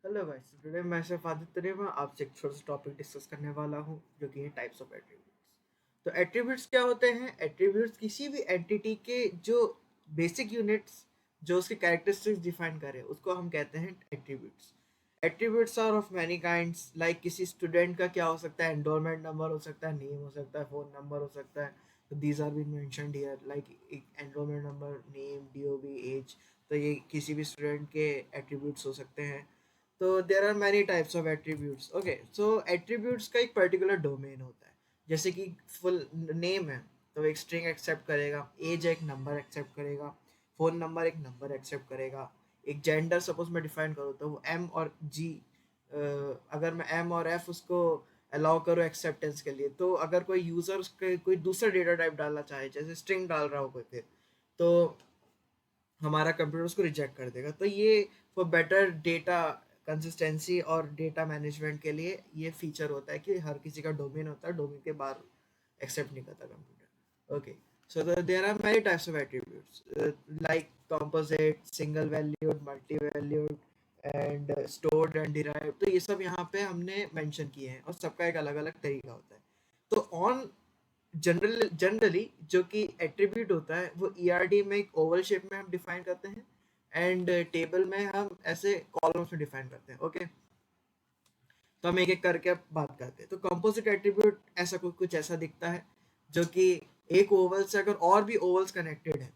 Hello guys, today मैं सिर्फ आदित्य रेवा आपसे एक छोटा सा टॉपिक डिस्कस करने वाला हूँ जो कि है टाइप्स ऑफ एट्रीब्यूट्स। तो एट्रीब्यूट्स क्या होते हैं? एट्रीब्यूट्स किसी भी एंटिटी के जो बेसिक यूनिट्स जो उसके कैरेक्टरिस्टिक्स डिफाइन करे उसको हम कहते हैं attributes. Attributes are of many kinds. Like किसी स्टूडेंट का क्या हो सकता है? एनरोलमेंट नंबर हो सकता है, नेम हो सकता है, फोन नंबर हो सकता है। तो these are been mentioned here, like enrolment number, name, DOB, age. तो ये किसी भी स्टूडेंट के एट्रीब्यूट्स हो सकते हैं। तो there are many types of attributes. Okay, so attributes का एक पर्टिकुलर डोमेन होता है। जैसे कि फुल नेम है तो एक स्ट्रिंग एक्सेप्ट करेगा, एज एक नंबर एक्सेप्ट करेगा, फ़ोन नंबर एक नंबर एक्सेप्ट करेगा। एक जेंडर सपोज मैं डिफाइन करूँ तो वो एम और जी, अगर मैं एम और एफ उसको अलाउ करूँ एक्सेप्टेंस के लिए, तो अगर कोई यूज़र उसके कोई दूसरा डेटा टाइप डालना चाहे, जैसे स्ट्रिंग डाल रहा हो कोई फिर, तो हमारा कंप्यूटर उसको रिजेक्ट कर देगा। तो ये फॉर बेटर डेटा कंसिस्टेंसी और डेटा मैनेजमेंट के लिए ये फीचर होता है कि हर किसी का डोमेन होता है, डोमेन के बाहर एक्सेप्ट नहीं करता computer. Okay, so there are many types of attributes like composite, single valued, multi valued and stored and derived. तो ये सब यहाँ पे हमने मेंशन किए हैं और सबका एक अलग अलग तरीका होता है। तो ऑन जनरली जो कि एट्रीब्यूट होता है वो ईआरडी में एक ओवल शेप में हम डिफाइन करते हैं, एंड टेबल में हम ऐसे कॉलम्स में डिफाइन करते हैं। ओके, तो हम एक एक करके अब बात करते हैं। तो कंपोजिट एट्रीब्यूट ऐसा कुछ ऐसा दिखता है जो कि एक ओवल से अगर और भी ओवल्स कनेक्टेड है,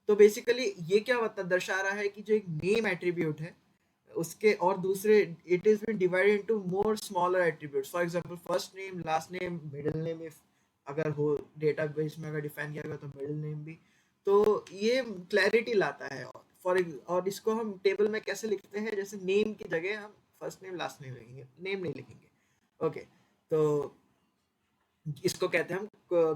तो बेसिकली ये क्या बता दर्शा रहा है कि जो एक नेम एट्रीब्यूट है उसके और दूसरे, it is been divided into more smaller attributes. For example first name, last name, middle name, if अगर हो डेटाबेस में अगर डिफाइन किया गया तो मिडिल नेम भी। तो ये क्लैरिटी लाता है। और इसको हम टेबल में कैसे लिखते हैं? जैसे नेम की जगह हम फर्स्ट नेम लास्ट नेम लिखेंगे, नेम नहीं लिखेंगे। ओके, तो इसको कहते हैं हम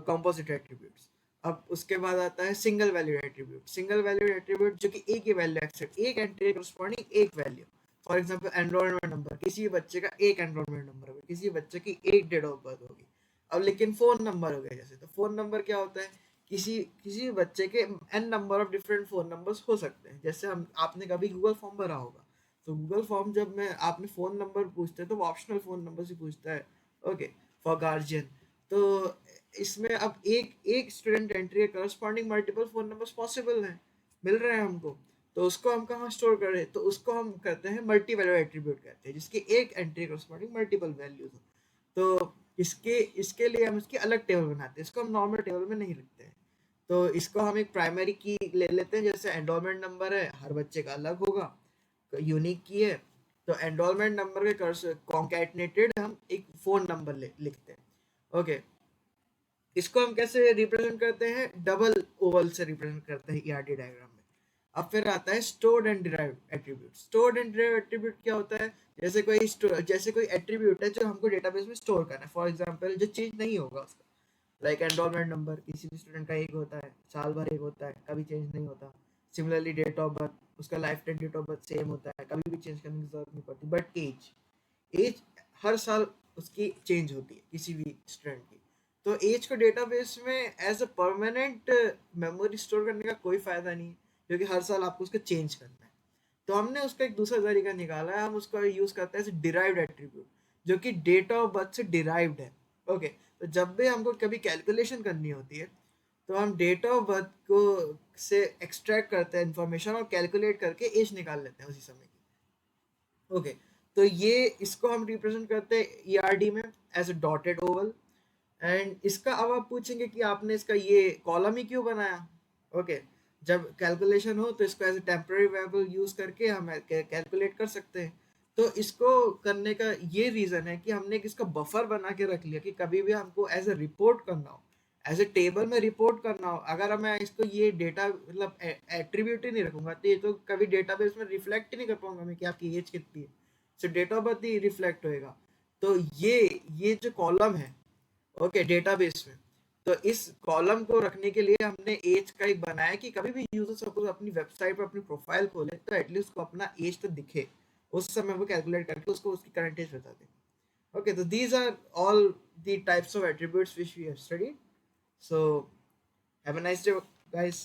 कंपोजिट एट्रीब्यूट्स। अब उसके बाद आता है single value attribute. Single value attribute जो कि एक ही वैल्यू एक्सेप्ट, एक एंट्री करस्पॉन्डिंग एक value. For example enrolment number, किसी भी बच्चे का एक एनरोलमेंट नंबर होगा, किसी बच्चे की एक डेट ऑफ बर्थ होगी। अब लेकिन फोन नंबर हो गया जैसे, तो फोन नंबर क्या होता है? किसी किसी बच्चे के an number of different phone numbers हो सकते हैं। जैसे हम आपने कभी गूगल फॉर्म भरा होगा, तो गूगल फॉर्म जब मैं आपने फ़ोन नंबर पूछते हैं तो वो ऑप्शनल फ़ोन नंबर से पूछता है। Okay, for guardian. तो इसमें अब एक एक स्टूडेंट एंट्री है, corresponding multiple phone numbers possible हैं, मिल रहे हैं हमको। तो उसको हम कहाँ स्टोर करें? तो उसको हम कहते हैं मल्टी वैल्यू एट्रीब्यूट कहते हैं, जिसकी एक एंट्री करस्पॉन्डिंग मल्टीपल वैल्यूज हो। तो इसके इसके लिए हम इसकी अलग टेबल बनाते हैं, इसको हम नॉर्मल टेबल में नहीं लिखते हैं। तो इसको हम एक प्राइमरी की ले लेते हैं। जैसे एनरोलमेंट नंबर है, हर बच्चे का अलग होगा, यूनिक की है। तो एनरोलमेंट नंबर के कॉन्कैटनेटेड हम एक फ़ोन नंबर लिखते हैं। ओके, इसको हम कैसे रिप्रेजेंट करते हैं? डबल ओवल से रिप्रेजेंट करते हैं ईआरडी डायग्राम में। अब फिर आता है stored and derived attribute. Stored and derived attribute क्या होता है? जैसे कोई एट्रीब्यूट है जो हमको डेटाबेस में स्टोर करना है। फॉर एग्जांपल जो चेंज नहीं होगा उसका, लाइक एनरोलमेंट नंबर किसी भी स्टूडेंट का एक होता है, साल भर एक होता है, कभी चेंज नहीं होता। सिमिलरली डेट ऑफ बर्थ, उसका lifetime date of birth same होता है, कभी भी चेंज करने की जरूरत नहीं पड़ती। बट एज, एज हर साल उसकी चेंज होती है किसी भी स्टूडेंट की। तो एज को डेटाबेस में as a permanent memory store करने का कोई फायदा नहीं है, क्योंकि हर साल आपको उसको चेंज करना है। तो हमने उसका एक दूसरा तरीका निकाला है, हम उसका यूज करते हैं डिराइव्ड एट्रीब्यूट, जो कि डेट ऑफ बर्थ से डिराइव्ड है। ओके, तो जब भी हमको कभी कैलकुलेशन करनी होती है तो हम डेट ऑफ बर्थ को से एक्सट्रैक्ट करते हैं इन्फॉर्मेशन और कैलकुलेट करके एज निकाल लेते हैं उसी समय की। ओके, तो ये इसको हम रिप्रेजेंट करते हैं ईआरडी में as a dotted oval. And इसका अब आप पूछेंगे कि आपने इसका ये कॉलम ही क्यों बनाया? ओके, जब कैलकुलेशन हो तो इसको as a temporary variable use करके हम कैलकुलेट कर सकते हैं। तो इसको करने का ये रीज़न है कि हमने इसका बफर बना के रख लिया कि कभी भी हमको एज ए रिपोर्ट करना हो, एज ए टेबल में रिपोर्ट करना हो, अगर मैं इसको ये डेटा मतलब एट्रीब्यूट ही नहीं रखूंगा तो ये तो कभी डेटाबेस में रिफ्लेक्ट ही नहीं कर पाऊंगा मैं कि आपकी एज कितनी है। सिर्फ डेट ऑफ बर्थ ही रिफ्लेक्ट होएगा। तो ये जो कॉलम है, ओके, डेटाबेस में, तो इस कॉलम को रखने के लिए हमने एज का एक बनाया कि कभी भी यूजर सपोज अपनी वेबसाइट पर अपनी प्रोफाइल खोले तो एटलीस्ट उसको अपना एज तो दिखे, उस समय वो कैलकुलेट करके उसको उसकी करंट एज बता दे। ओके, तो these are all the types of attributes which we have studied. So have a nice day guys.